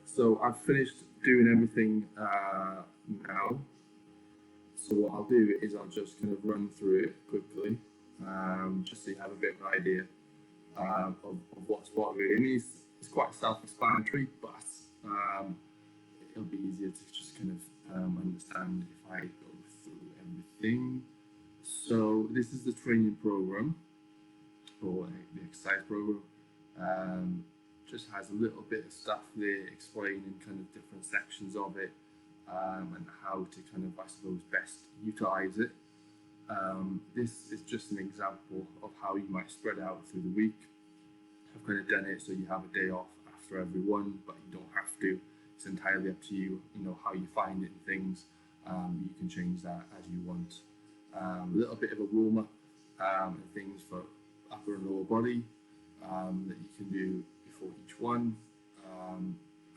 So I've finished doing everything now. So what I'll do is I'll just kind of run through it quickly, just so you have a bit of an idea of what's what really. I mean, it's quite self-explanatory, but it'll be easier to just kind of understand if I go through everything. So this is the training program or the exercise program. Just has a little bit of stuff there explaining kind of different sections of it and how to kind of, I suppose, best utilize it. This is just an example of how you might spread out through the week. I've kind of done it so you have a day off after every one, but you don't have to. It's entirely up to you, how you find it and things. You can change that as you want. A little bit of a warm-up and things for upper and lower body that you can do before each one,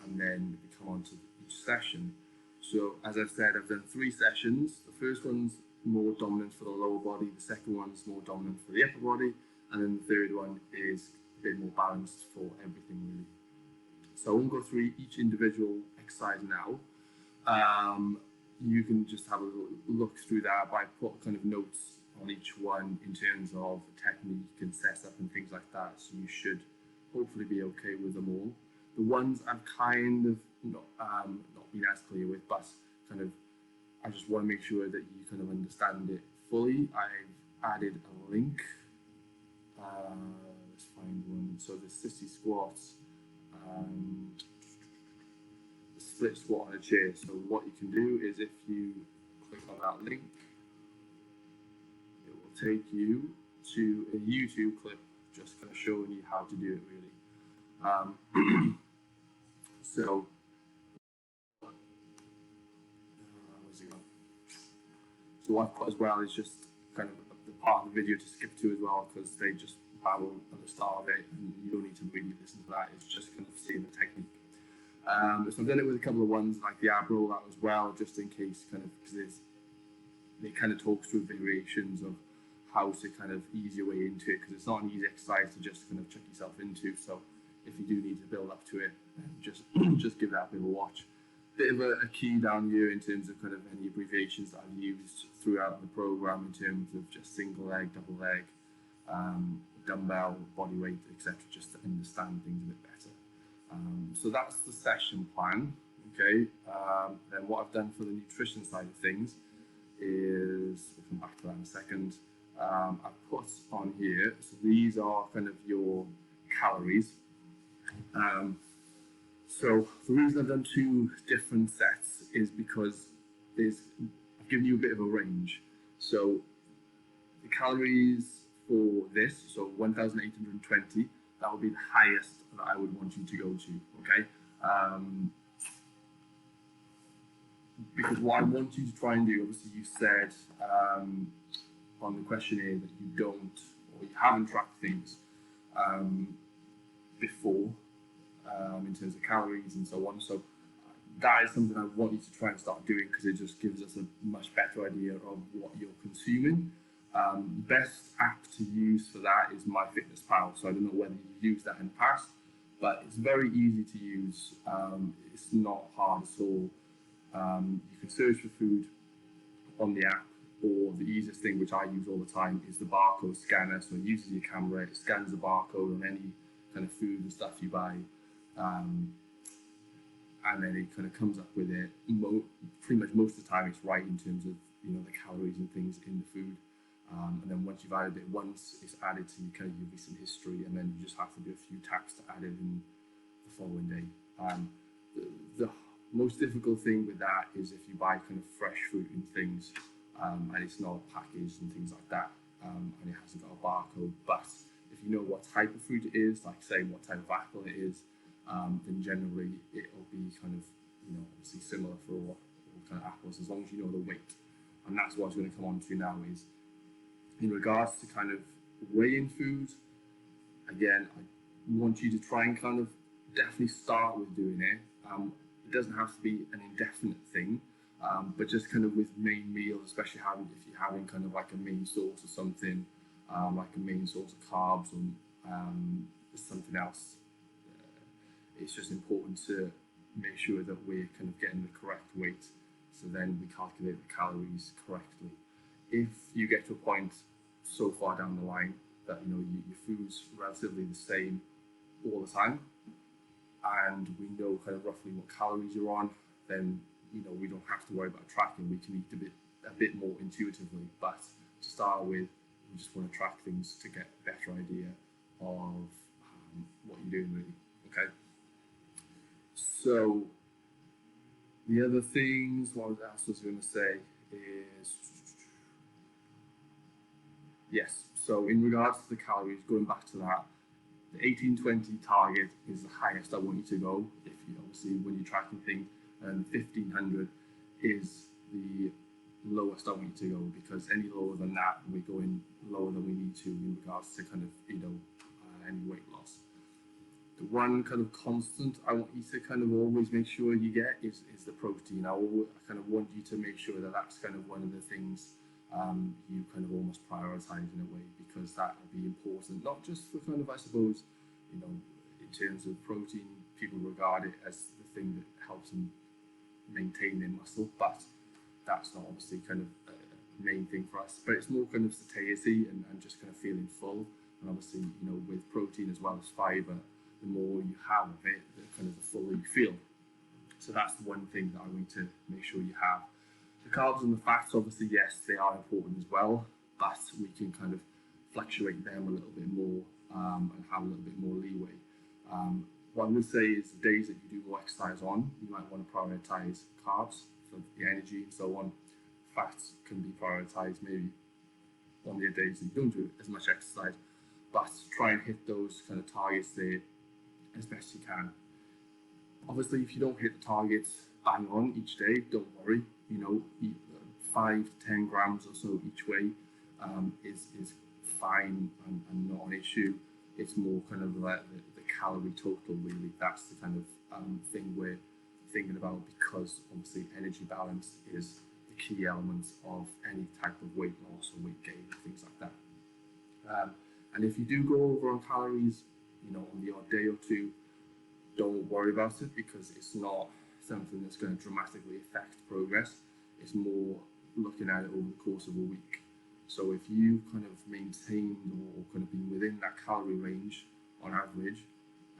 and then we come on to each session. So as I've said, I've done 3 sessions. The first one's more dominant for the lower body, the second one's more dominant for the upper body, and then the third one is a bit more balanced for everything really. So I won't go through each individual exercise now. You can just have a little look through that by put kind of notes on each one in terms of technique and setup and things like that. So you should hopefully be okay with them all. The ones I've kind of not been as clear with, but kind of I just want to make sure that you kind of understand it fully. I've added a link. Let's find one. So the sissy squats and the split squat on a chair. So what you can do is if you click on that link, it will take you to a YouTube clip just kind of showing you how to do it really. So what I've put as well is just kind of the part of the video to skip to as well, because they just babble at the start of it and you don't need to really listen to that. It's just kind of seeing the technique. So I've done it with a couple of ones like the ab roll out as well, just in case, kind of, because it kind of talks through variations of how to kind of ease your way into it, because it's not an easy exercise to just kind of chuck yourself into. So if you do need to build up to it, just give that a bit of a watch. Bit of a key down here in terms of kind of any abbreviations that I've used throughout the program in terms of just single leg, double leg, dumbbell, body weight, etc., just to understand things a bit better. So that's the session plan. Okay. Then what I've done for the nutrition side of things is, we'll come back to that in a second. I've put on here, so these are kind of your calories. So the reason I've done 2 different sets is because I've given you a bit of a range. So the calories for this, so 1,820, that would be the highest that I would want you to go to, okay? Because what I want you to try and do, obviously you said on the questionnaire that you don't, or you haven't tracked things before, in terms of calories and so on. So that is something I want you to try and start doing, because it just gives us a much better idea of what you're consuming. The best app to use for that is MyFitnessPal. So I don't know whether you've used that in the past, but it's very easy to use. It's not hard at all. You can search for food on the app, or the easiest thing, which I use all the time, is the barcode scanner. So it uses your camera, it scans the barcode on any kind of food and stuff you buy. And then it kind of comes up with it. Pretty much most of the time it's right in terms of the calories and things in the food. And then once you've added it once, it's added to kind of your recent history, and then you just have to do a few taps to add it in the following day. The most difficult thing with that is if you buy kind of fresh fruit and things, and it's not packaged and things like that, and it hasn't got a barcode. But if you know what type of fruit it is, like say what type of apple it is, then generally it'll be kind of, obviously similar for all kind of apples, as long as you know the weight. And that's what I was going to come on to now, is in regards to kind of weighing food. Again, I want you to try and kind of definitely start with doing it. It doesn't have to be an indefinite thing, but just kind of with main meals, especially if you're having kind of like a main source or something, like a main source of carbs or something else. it's just important to make sure that we're kind of getting the correct weight, so then we calculate the calories correctly. If you get to a point so far down the line that your food's relatively the same all the time, and we know kind of roughly what calories you're on, then we don't have to worry about tracking. We can eat a bit more intuitively. But to start with, we just want to track things to get a better idea of what you're doing, really. Okay. So the other things, what else was I going to say is, yes. So in regards to the calories, going back to that, the 1820 target is the highest I want you to go. If you obviously when you're tracking things, and 1500 is the lowest I want you to go, because any lower than that, we're going lower than we need to in regards to kind of any weight loss. The one kind of constant I want you to kind of always make sure you get is the protein. I kind of want you to make sure that that's kind of one of the things you kind of almost prioritize in a way, because that will be important, not just for kind of, I suppose, in terms of protein, people regard it as the thing that helps them maintain their muscle, but that's not obviously kind of a main thing for us. But it's more kind of satiety and just kind of feeling full. And obviously, with protein as well as fiber, the more you have of it, the kind of the fuller you feel. So that's the one thing that I want to make sure you have. The carbs and the fats, obviously, yes, they are important as well, but we can kind of fluctuate them a little bit more and have a little bit more leeway. What I would say is the days that you do more exercise on, you might want to prioritize carbs for the energy and so on. Fats can be prioritized maybe on the days that you don't do as much exercise, but try and hit those kind of targets there as best you can. Obviously, if you don't hit the targets bang on each day, don't worry. Eat 5 to 10 grams or so each way is fine and not an issue. It's more kind of like the calorie total, really. That's the kind of thing we're thinking about, because obviously energy balance is the key element of any type of weight loss or weight gain, things like that. And if you do go over on calories, on the odd day or two, don't worry about it, because it's not something that's going to dramatically affect progress. It's more looking at it over the course of a week. So if you kind of maintained or kind of been within that calorie range on average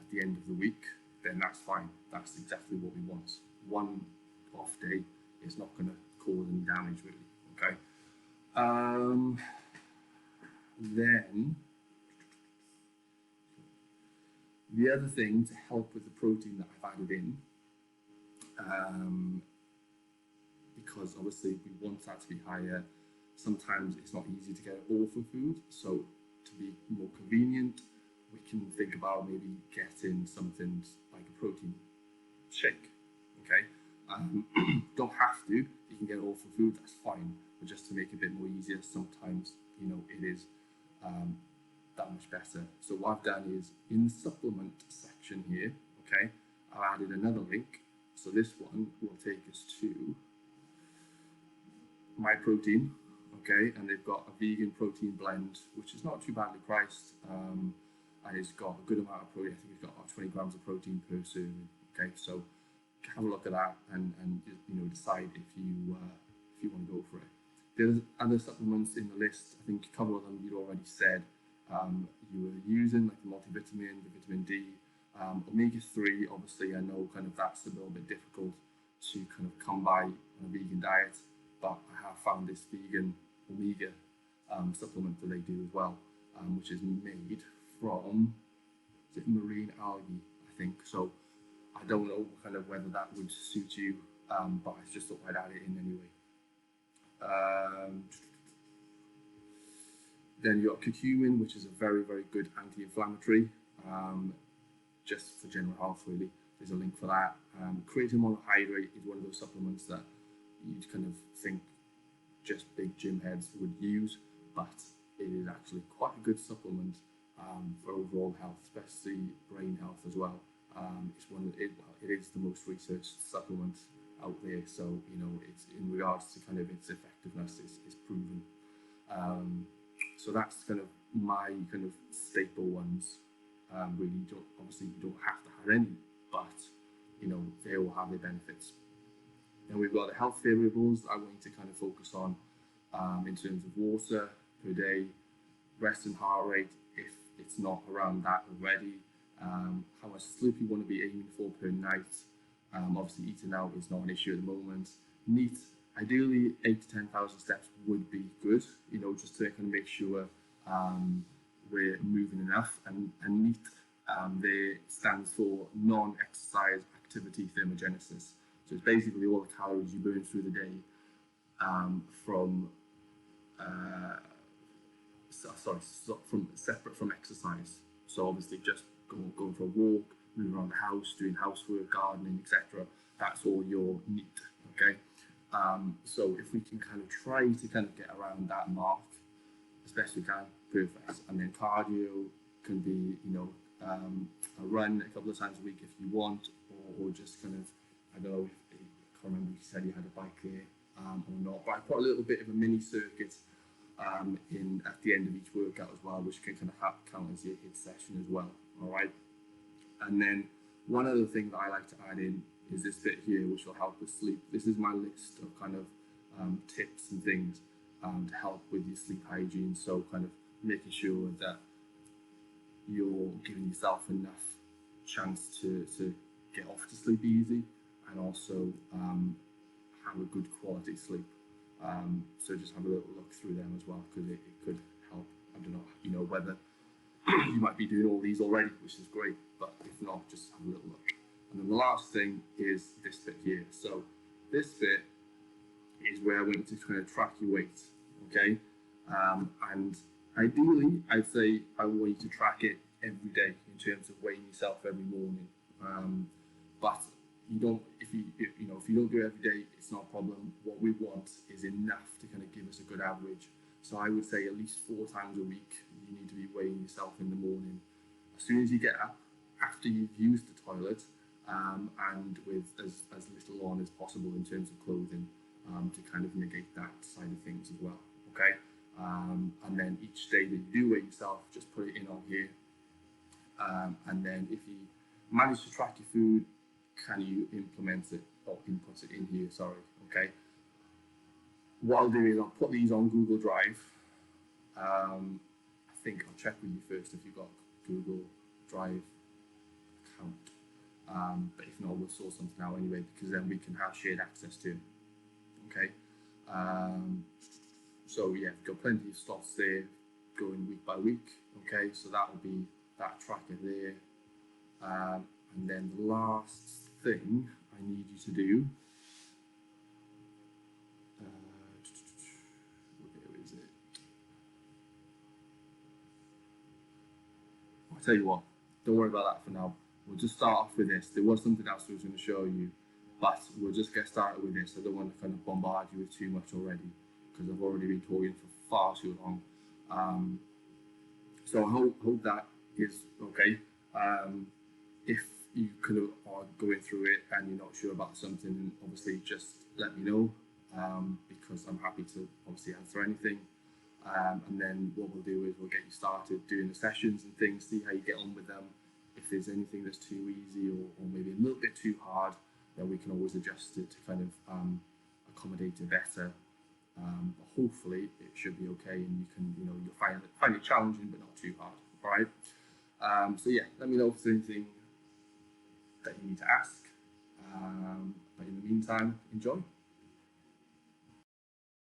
at the end of the week, then that's fine. That's exactly what we want. One off day is not going to cause any damage, really. Okay. Then the other thing to help with the protein that I've added in, because obviously we want that to be higher, sometimes it's not easy to get it all from food. So to be more convenient, we can think about maybe getting something like a protein shake. Okay, don't have to. You can get it all from food. That's fine. But just to make it a bit more easier, sometimes it is that much better. So what I've done is in the supplement section here. Okay, I've added another link. So this one will take us to My Protein. Okay, and they've got a vegan protein blend, which is not too badly priced, and it's got a good amount of protein. I think it's got about 20 grams of protein per serving. Okay, so have a look at that and decide if you want to go for it. There's other supplements in the list. I think a couple of them you'd already said you were using, like the multivitamin, the vitamin D, omega-3. Obviously, I know kind of that's a little bit difficult to kind of come by on a vegan diet, but I have found this vegan omega supplement that they do as well, which is made from marine algae, I think. So I don't know kind of whether that would suit you, but I just thought I'd add it in anyway. Then you got curcumin, which is a very, very good anti-inflammatory, just for general health, really. There's a link for that. Creatine monohydrate is one of those supplements that you'd kind of think just big gym heads would use, but it is actually quite a good supplement for overall health, especially brain health as well. It is the most researched supplement out there, so it's in regards to kind of its effectiveness is proven. So that's kind of my kind of staple ones. Really, you don't have to have any, but you know, they all have their benefits. Then we've got the health variables that I want you to kind of focus on in terms of water per day, rest and heart rate if it's not around that already, how much sleep you want to be aiming for per night. Obviously, eating out is not an issue at the moment. NEAT, ideally 8 to 10,000 steps would be good, you know, just to kind of make sure we're moving enough. And NEAT there stands for non-exercise activity thermogenesis. So it's basically all the calories you burn through the day from separate from exercise. So obviously just going for a walk, moving around the house, doing housework, gardening, etc. That's all your NEAT. Okay. So if we can kind of try to kind of get around that mark as best we can, perfect. And then cardio can be, you know, a run a couple of times a week if you want, or just kind of, I don't know, I can't remember if you said you had a bike there or not, but I put a little bit of a mini circuit in at the end of each workout as well, which can kind of count as your HIIT session as well. All right. And then one other thing that I like to add in is this bit here, which will help with sleep. This is my list of kind of tips and things to help with your sleep hygiene. So kind of making sure that you're giving yourself enough chance to get off to sleep easy, and also have a good quality sleep. So just have a little look through them as well, because it could help. I don't know, you know, whether you might be doing all these already, which is great, but if not, just have a little look. And then the last thing is this bit here. So this bit is where I want you to kind of track your weight, okay? And ideally, I'd say I want you to track it every day in terms of weighing yourself every morning. But you don't, if you don't do it every day, it's not a problem. What we want is enough to kind of give us a good average. So I would say at least 4 times a week, you need to be weighing yourself in the morning. As soon as you get up, after you've used the toilet, and with as little on as possible in terms of clothing, to kind of negate that side of things as well, okay? And then each day that you do weigh yourself, just put it in on here. And then if you manage to track your food, can you implement it or input it in here, sorry, okay? What I'll do is I'll put these on Google Drive. I think I'll check with you first if you've got Google Drive account. But if not, we'll sort something out anyway, because then we can have shared access to it, okay? So yeah, we've got plenty of slots there going week by week, okay? So that will be that tracker there. And then the last thing I need you to do, where is it? I'll tell you what, don't worry about that for now. We'll just start off with this. There was something else I was going to show you, but we'll just get started with this. I don't want to kind of bombard you with too much already, because I've already been talking for far too long. So I hope that is okay. If you kind of are going through it and you're not sure about something, obviously just let me know, because I'm happy to obviously answer anything. And then what we'll do is we'll get you started doing the sessions and things, see how you get on with them. If there's anything that's too easy or maybe a little bit too hard, then we can always adjust it to kind of accommodate it better. But hopefully it should be okay, and you can, you'll find it challenging but not too hard. All right. So yeah, let me know if there's anything that you need to ask. But in the meantime, enjoy.